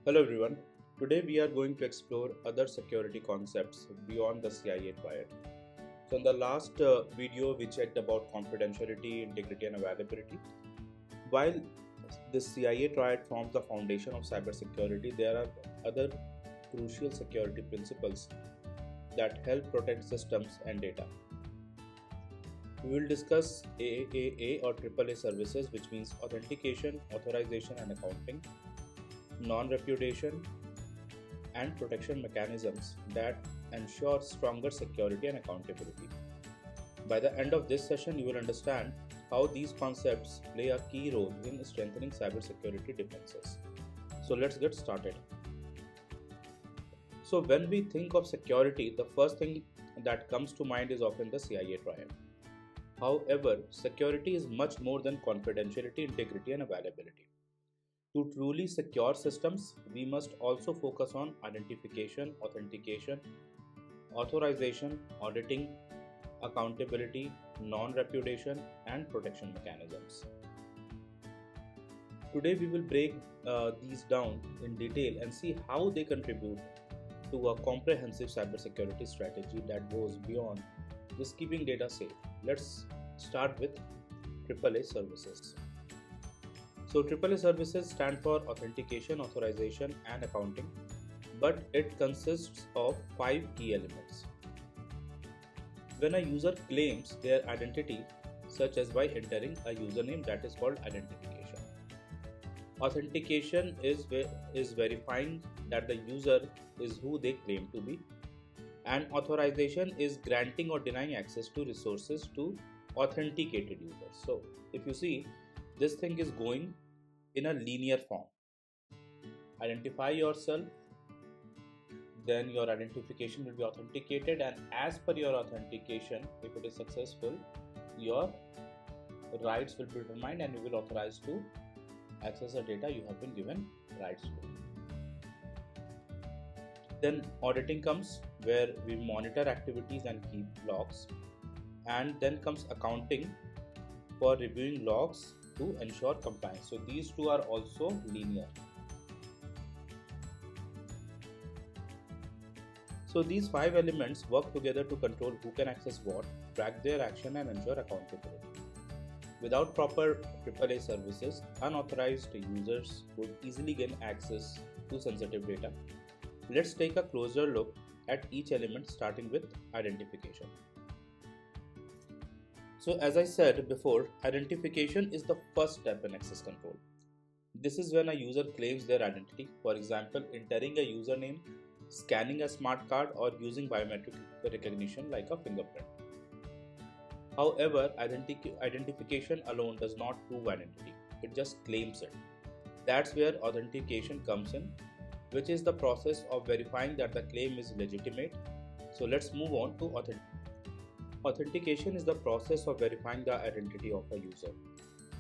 Hello everyone. Today we are going to explore other security concepts beyond the CIA Triad. So in the last video we checked about confidentiality, integrity and availability. While the CIA Triad forms the foundation of cybersecurity, there are other crucial security principles that help protect systems and data. We will discuss AAA or AAA services, which means authentication, authorization and accounting, non-repudiation, and protection mechanisms that ensure stronger security and accountability. By the end of this session, you will understand how these concepts play a key role in strengthening cybersecurity defenses. So let's get started. So when we think of security, the first thing that comes to mind is often the CIA Triad. However, security is much more than confidentiality, integrity, and availability. To truly secure systems, we must also focus on identification, authentication, authorization, auditing, accountability, non-repudiation, and protection mechanisms. Today, we will break these down in detail and see how they contribute to a comprehensive cybersecurity strategy that goes beyond just keeping data safe. Let's start with AAA services. So AAA services stand for authentication, authorization and accounting, but it consists of 5 key elements. When a user claims their identity, such as by entering a username, that is called identification. Authentication is verifying that the user is who they claim to be, and authorization is granting or denying access to resources to authenticated users. So if you see, this thing is going in a linear form. Identify yourself, then your identification will be authenticated, and as per your authentication, if it is successful, your rights will be determined and you will authorize to access the data you have been given rights to. Then auditing comes, where we monitor activities and keep logs, and then comes accounting for reviewing logs to ensure compliance. So these two are also linear. So these 5 elements work together to control who can access what, track their action and ensure accountability. Without proper AAA services, unauthorized users could easily gain access to sensitive data. Let's take a closer look at each element, starting with identification. So as I said before, identification is the first step in access control. This is when a user claims their identity, for example, entering a username, scanning a smart card, or using biometric recognition like a fingerprint. However, identification alone does not prove identity, it just claims it. That's where authentication comes in, which is the process of verifying that the claim is legitimate. So let's move on to authentication. Authentication is the process of verifying the identity of a user.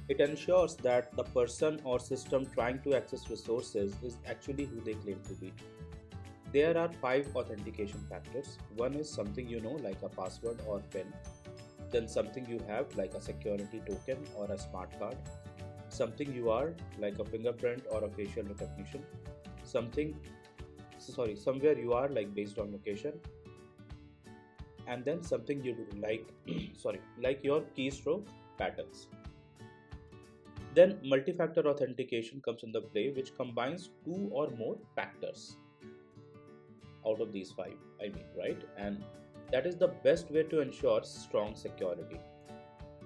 It ensures that the person or system trying to access resources is actually who they claim to be. There are 5 authentication factors. One is something you know, like a password or PIN. Then something you have, like a security token or a smart card. Something you are, like a fingerprint or a facial recognition. Somewhere you are, like based on location. And then something you do, like your keystroke patterns. Then multi-factor authentication comes into play, which combines 2 or more factors out of these 5, right? And that is the best way to ensure strong security.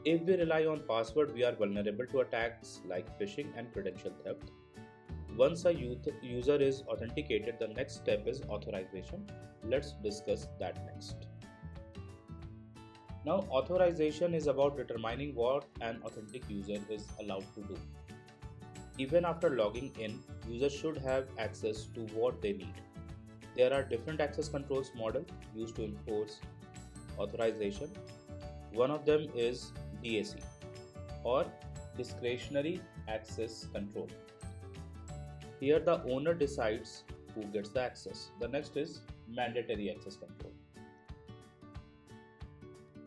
If we rely on password, we are vulnerable to attacks like phishing and credential theft. Once a user is authenticated, the next step is authorization. Let's discuss that next. Now, authorization is about determining what an authentic user is allowed to do. Even after logging in, users should have access to what they need. There are different access controls models used to enforce authorization. One of them is DAC, or discretionary access control. Here the owner decides who gets the access. The next is mandatory access control,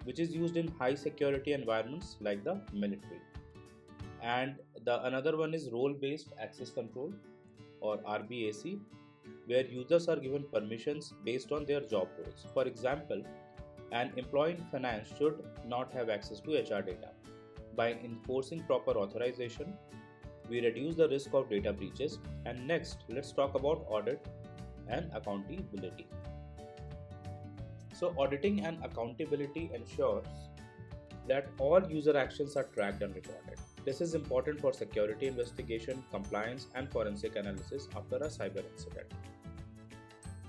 which is used in high security environments like the military. And the another one is role based access control, or RBAC, where users are given permissions based on their job roles. For example, an employee in finance should not have access to HR data. By enforcing proper authorization, we reduce the risk of data breaches. And next, let's talk about audit and accountability. So, auditing and accountability ensures that all user actions are tracked and recorded. This is important for security investigation, compliance, and forensic analysis after a cyber incident.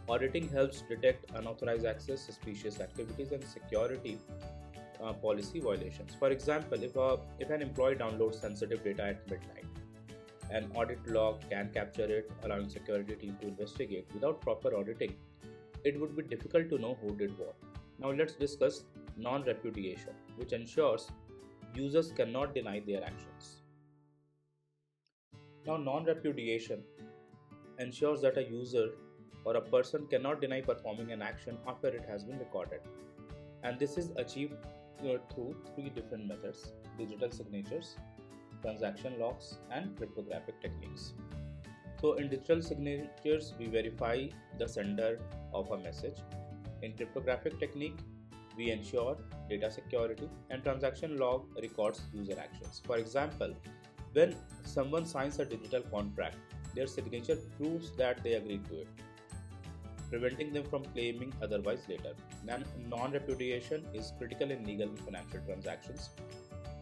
Auditing helps detect unauthorized access, suspicious activities, and security policy violations. For example, if an employee downloads sensitive data at midnight, an audit log can capture it, allowing security team to investigate. Without proper auditing, it would be difficult to know who did what. Now let's discuss non-repudiation, which ensures users cannot deny their actions. Now, non-repudiation ensures that a user or a person cannot deny performing an action after it has been recorded. And this is achieved through three different methods: digital signatures, transaction logs, and cryptographic techniques. So, in digital signatures, we verify the sender of a message. In cryptographic technique, we ensure data security, and transaction log records user actions. For example, when someone signs a digital contract, their signature proves that they agreed to it, preventing them from claiming otherwise later. Non-repudiation is critical in legal and financial transactions.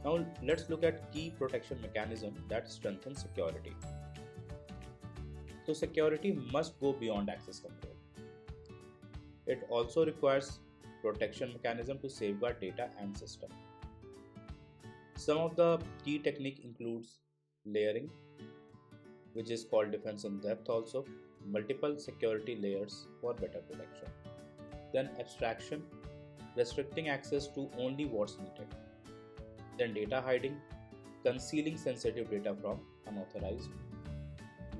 Now let's look at key protection mechanism that strengthen security. So security must go beyond access control. It also requires protection mechanism to safeguard data and system. Some of the key technique includes layering, which is called defense in depth also, multiple security layers for better protection. Then abstraction, restricting access to only what's needed. Then data hiding, concealing sensitive data from unauthorized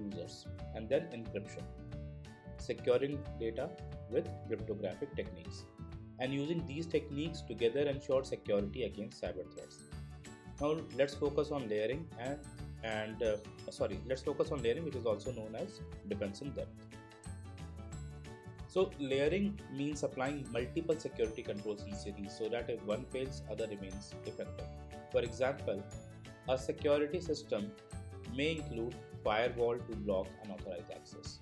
users. And then encryption, securing data with cryptographic techniques. And using these techniques together ensure security against cyber threats. Now let's focus on layering let's focus on layering, which is also known as defense in depth. So layering means applying multiple security controls in series so that if one fails, other remains effective. For example, a security system may include firewall to block unauthorized access,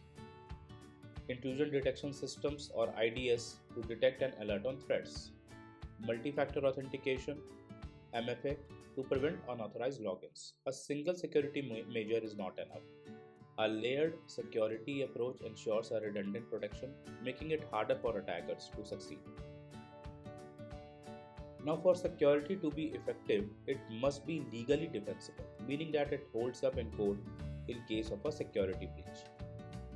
intrusion detection systems or IDS to detect and alert on threats, multi-factor authentication MFA to prevent unauthorized logins. A single security measure is not enough. A layered security approach ensures a redundant protection, making it harder for attackers to succeed. Now, for security to be effective, it must be legally defensible, meaning that it holds up in court in case of a security breach.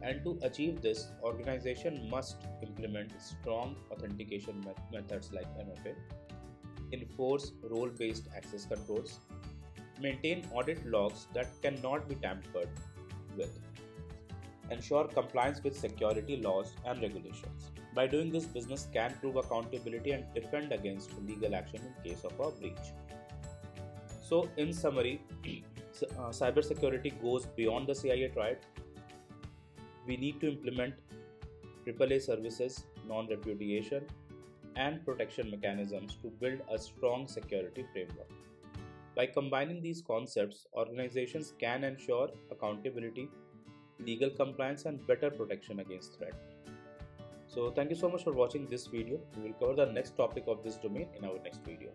And to achieve this, organization must implement strong authentication methods like MFA, enforce role-based access controls, maintain audit logs that cannot be tampered with, ensure compliance with security laws and regulations. By doing this, business can prove accountability and defend against legal action in case of a breach. So, in summary, cybersecurity goes beyond the CIA Triad. We need to implement AAA services, non-repudiation, and protection mechanisms to build a strong security framework. By combining these concepts, organizations can ensure accountability, legal compliance, and better protection against threat. So thank you so much for watching this video. We will cover the next topic of this domain in our next video.